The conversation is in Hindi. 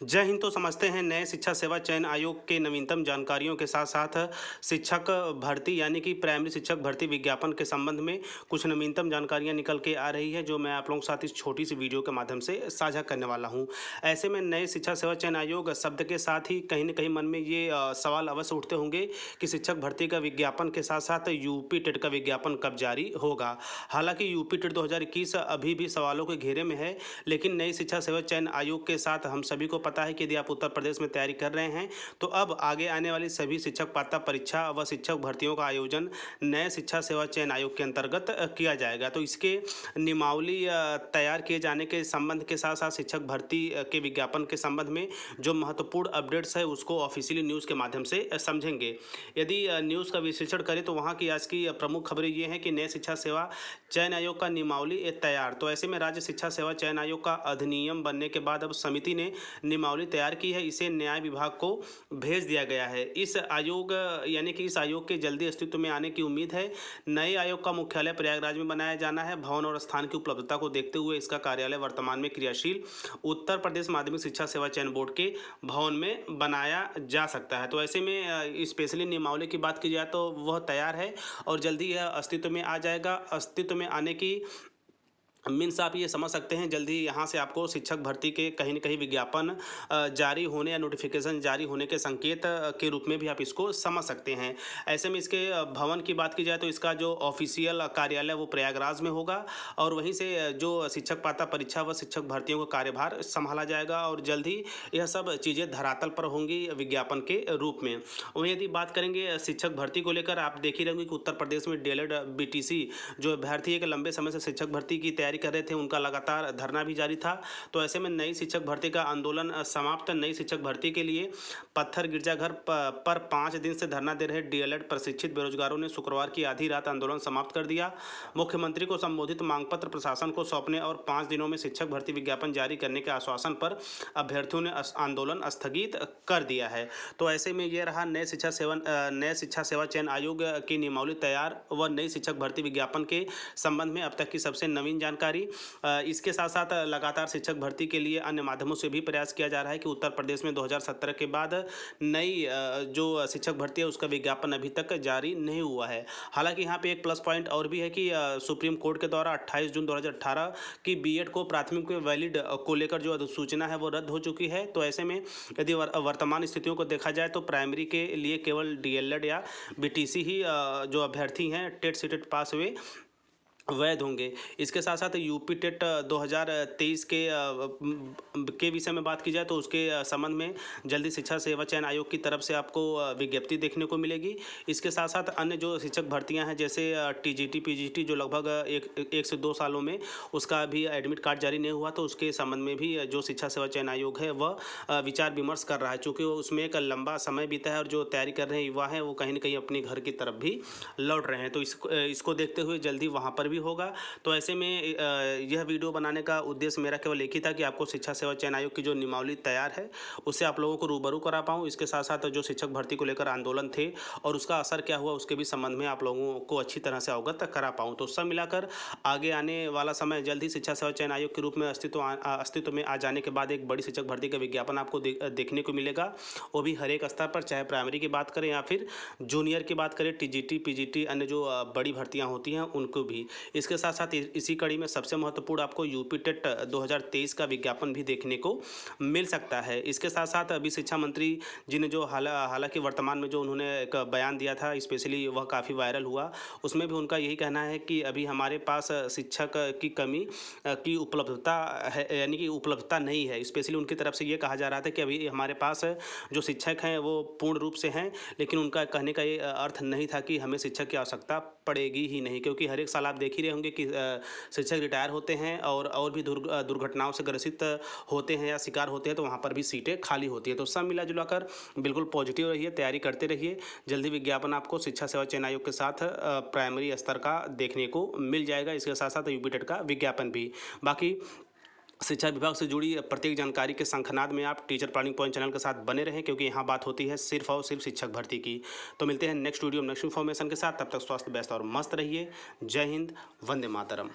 जय हिंद। तो समझते हैं नए शिक्षा सेवा चयन आयोग के नवीनतम जानकारियों के साथ साथ शिक्षक भर्ती यानी कि प्राइमरी शिक्षक भर्ती विज्ञापन के संबंध में कुछ नवीनतम जानकारियां निकल के आ रही है, जो मैं आप लोगों के साथ इस छोटी सी वीडियो के माध्यम से साझा करने वाला हूं। ऐसे में नए शिक्षा सेवा चयन आयोग शब्द के साथ ही कहीं न कहीं मन में ये सवाल अवश्य उठते होंगे कि शिक्षक भर्ती का विज्ञापन के साथ साथ यूपी टेट का विज्ञापन कब जारी होगा। हालांकि यूपी टेट 2021 अभी भी सवालों के घेरे में है, लेकिन नई शिक्षा सेवा चयन आयोग के साथ हम सभी को पता है कि यदि आप उत्तर प्रदेश में तैयारी कर रहे हैं तो अब आगे आने वाली सभी शिक्षक पात्रता परीक्षा व शिक्षक भर्तियों का आयोजन नए शिक्षा सेवा चयन आयोग के अंतर्गत किया जाएगा। तो इसके नियमावली तैयार किए जाने के संबंध के साथ साथ शिक्षक भर्ती के विज्ञापन के संबंध में जो महत्वपूर्ण अपडेट्स है उसको ऑफिशियली न्यूज़ के माध्यम से समझेंगे। यदि न्यूज़ का विश्लेषण करें तो वहाँ की आज की प्रमुख खबरें ये हैं कि नए शिक्षा सेवा चयन आयोग का नियमावली तैयार। तो ऐसे में राज्य शिक्षा सेवा चयन आयोग का अधिनियम बनने के बाद अब समिति ने नियमावली तैयार की है, इसे न्याय विभाग को भेज दिया गया है। इस आयोग यानी कि इस आयोग के जल्दी अस्तित्व में आने की उम्मीद है। नए आयोग का मुख्यालय प्रयागराज में बनाया जाना है। भवन और स्थान की उपलब्धता को देखते हुए इसका कार्यालय वर्तमान में क्रियाशील उत्तर प्रदेश माध्यमिक शिक्षा सेवा चयन बोर्ड के भवन में बनाया जा सकता है। तो ऐसे में स्पेशली नियमावली की बात की जाए तो वह तैयार है और जल्दी यह अस्तित्व में आ जाएगा। अस्तित्व में आने की मीन्स आप ये समझ सकते हैं जल्दी ही यहाँ से आपको शिक्षक भर्ती के कहीं न कहीं विज्ञापन जारी होने या नोटिफिकेशन जारी होने के संकेत के रूप में भी आप इसको समझ सकते हैं। ऐसे में इसके भवन की बात की जाए तो इसका जो ऑफिशियल कार्यालय वो प्रयागराज में होगा और वहीं से जो शिक्षक पात्रता परीक्षा व शिक्षक भर्तियों का कार्यभार संभाला जाएगा और जल्द ही यह सब चीज़ें धरातल पर होंगी विज्ञापन के रूप में। वहीं यदि बात करेंगे शिक्षक भर्ती को लेकर, आप देख ही रहेंगे कि उत्तर प्रदेश में डीएलएड बीटीसी जो अभ्यर्थी है कि लंबे समय से शिक्षक भर्ती की तैयारी कर रहे थे, उनका लगातार धरना भी जारी था। तो ऐसे में नई शिक्षक भर्ती का आंदोलन समाप्त। नई शिक्षक भर्ती के लिए पत्थर गिरजाघर पर 5 दिन से धरना दे रहे डीएलएड प्रशिक्षित बेरोजगारों ने शुक्रवार की आधी रात आंदोलन समाप्त कर दिया। मुख्यमंत्री को संबोधित मांग पत्र प्रशासन को सौंपने और 5 दिनों में शिक्षक भर्ती विज्ञापन जारी करने के आश्वासन पर अभ्यर्थियों ने आंदोलन स्थगित कर दिया है। तो ऐसे में यह रहा नए शिक्षा सेवा चयन आयोग की नियमावली तैयार व नई शिक्षक भर्ती विज्ञापन के संबंध में अब तक की सबसे नवीन जानकारी। इसके साथ साथ लगातार शिक्षक भर्ती के लिए अन्य माध्यमों से भी प्रयास किया जा रहा है कि उत्तर प्रदेश में 2017 के बाद नई जो शिक्षक भर्ती है उसका विज्ञापन अभी तक जारी नहीं हुआ है। हालांकि यहाँ पे एक प्लस पॉइंट और भी है कि सुप्रीम कोर्ट के द्वारा 28 जून 2018 की बीएड को प्राथमिक में वैलिड को लेकर जो अधिसूचना है वो रद्द हो चुकी है। तो ऐसे में यदि वर्तमान स्थितियों को देखा जाए तो प्राइमरी के लिए केवल डीएलएड या बीटीसी ही जो अभ्यर्थी हैं टेट सीटेट पास हुए वैध होंगे। इसके साथ साथ यूपी टेट 2023 के विषय में बात की जाए तो उसके संबंध में जल्दी शिक्षा सेवा चयन आयोग की तरफ से आपको विज्ञप्ति देखने को मिलेगी। इसके साथ साथ अन्य जो शिक्षक भर्तियां हैं जैसे टीजीटी पीजीटी जो लगभग एक से 2 सालों में उसका भी एडमिट कार्ड जारी नहीं हुआ, तो उसके संबंध में भी जो शिक्षा सेवा चयन आयोग है वह विचार विमर्श कर रहा है। चूँकि उसमें एक लंबा समय बीता है और जो तैयारी कर रहे हैं युवा हैं वो कहीं न कहीं अपने घर की तरफ भी लौट रहे हैं। तो इसको देखते हुए जल्दी वहाँ पर भी होगा। तो ऐसे में यह वीडियो बनाने का उद्देश्य मेरा केवल एक ही था कि आपको शिक्षा सेवा चयन आयोग की जो नियमावली तैयार है उससे आप लोगों को रूबरू करा पाऊँ। इसके साथ साथ जो शिक्षक भर्ती को लेकर आंदोलन थे और उसका असर क्या हुआ उसके भी संबंध में आप लोगों को अच्छी तरह से अवगत करा पाऊँ। तो सब मिलाकर आगे आने वाला समय जल्द ही शिक्षा सेवा चयन आयोग के रूप में अस्तित्व में आ जाने के बाद एक बड़ी शिक्षक भर्ती का विज्ञापन आपको देखने को मिलेगा, वो भी हर एक स्तर पर, चाहे प्राइमरी की बात करें या फिर जूनियर की बात करें, टीजीटी पीजीटी अन्य जो बड़ी भर्तियां होती हैं उनको भी। इसके साथ साथ इसी कड़ी में सबसे महत्वपूर्ण आपको यूपी टेट 2023 का विज्ञापन भी देखने को मिल सकता है। इसके साथ साथ अभी शिक्षा मंत्री जी ने जो हालांकि वर्तमान में जो उन्होंने एक बयान दिया था स्पेशली वह काफ़ी वायरल हुआ, उसमें भी उनका यही कहना है कि अभी हमारे पास शिक्षक की कमी की उपलब्धता है, यानी कि उपलब्धता नहीं है। स्पेशली उनकी तरफ से ये कहा जा रहा था कि अभी हमारे पास जो शिक्षक हैं वो पूर्ण रूप से हैं, लेकिन उनका कहने का ये अर्थ नहीं था कि हमें शिक्षक की आवश्यकता पड़ेगी ही नहीं, क्योंकि हर एक साल आप देख ही रहे होंगे कि शिक्षक रिटायर होते हैं और भी दुर्घटनाओं से ग्रसित होते हैं या शिकार होते हैं, तो वहाँ पर भी सीटें खाली होती है। तो सब मिला जुला कर बिल्कुल पॉजिटिव रहिए, तैयारी करते रहिए। जल्दी विज्ञापन आपको शिक्षा सेवा चयन आयोग के साथ प्राइमरी स्तर का देखने को मिल जाएगा। इसके साथ साथ यूपी टेट का विज्ञापन भी। बाकी शिक्षा विभाग से जुड़ी प्रत्येक जानकारी के शंखनाद में आप टीचर प्लानिंग पॉइंट चैनल के साथ बने रहें, क्योंकि यहाँ बात होती है सिर्फ और सिर्फ शिक्षक भर्ती की। तो मिलते हैं नेक्स्ट वीडियो नेक्स्ट इन्फॉर्मेशन के साथ, तब तक स्वस्थ व्यस्त और मस्त रहिए। जय हिंद, वंदे मातरम।